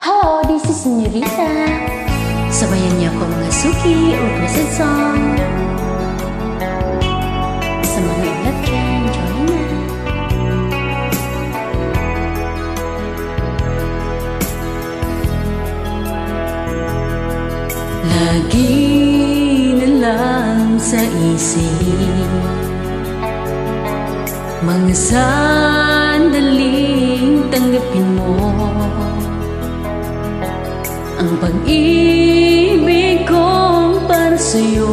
Hello, this is Senorita. Sabayan niyo ako mga suki o present song. Sa mga ilat dyan, join na. Lagi na lang sa isip mga sandaling tanggapin mo ang pag-ibig kong para sa'yo.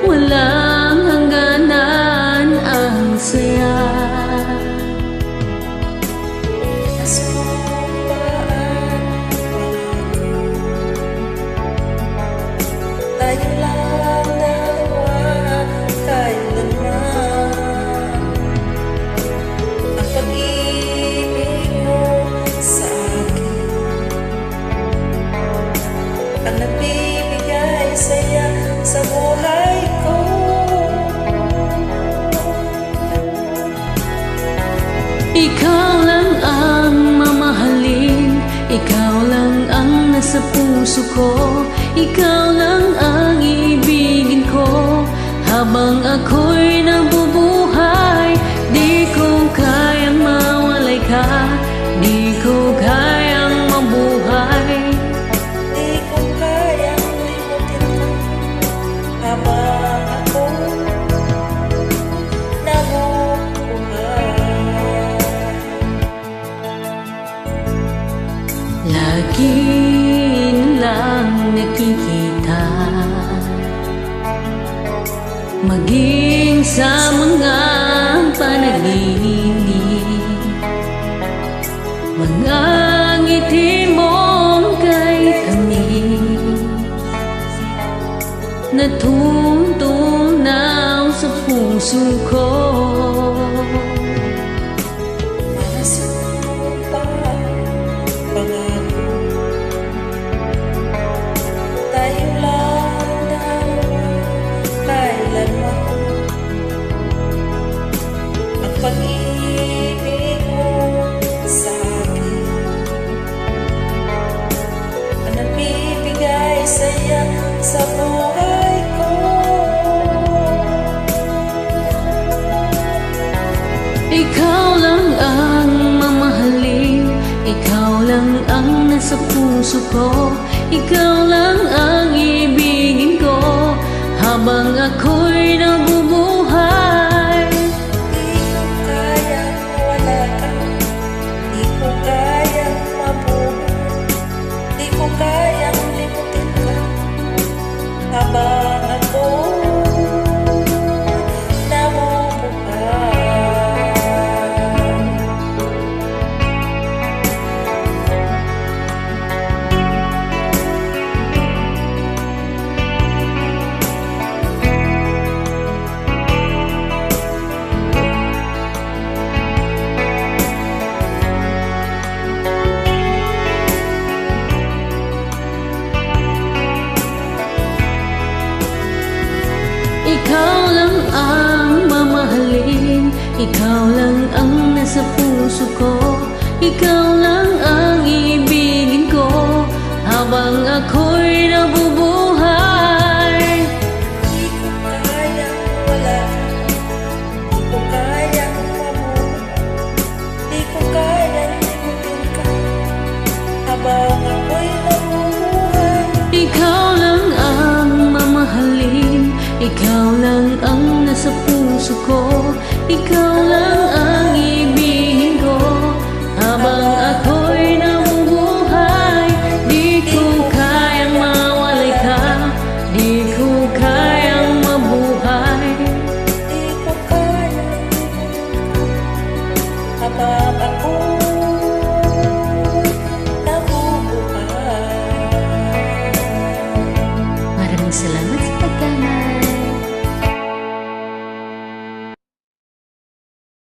Walang hangganan ang saya. Tayo lang dalawa kailanman. Ang pag-ibig mo sa akin ang nagbibigay saya sa buhay ko. Ikaw lang ang mamahalin, ikaw lang ang nasa puso ko, ikaw lang ang ibigin ko habang ako'y nabubuhay. Di ko kayang mawalay ka, di ko kayang mabuhay. Di ko kayang limutin ka habang ako nabubuhay. Lagi lang nakikita, maging sa mga panaginip, mga ngiti mong kay tamis natutunaw sa puso ko. Nasumpa pangako, tayo lang dalawa kailanman. Ang pag-ibig mo sa akin ang nagbibigay saya sa buhay ko. Ikaw lang ang mamahalin, ikaw lang ang nasa puso ko, ikaw lang ang ibigin ko habang ako'y nabubuhay. Di ko kayang mawala ka, di ko kayang mabuhay, di ko kayang limutin ka habang ako nabubuhay. Ikaw lang ang mamahalin, ikaw lang ang nasa puso ko, ikaw lang ang ibigin ko habang ako'y nabubuhay. Di ko kayang wala ka, di ko kayang mabuhay, di ko kayang limutin ka habang ako'y nabubuhay. Ikaw lang ang mamahalin, ikaw lang ang nasa puso ko, ikaw lang ang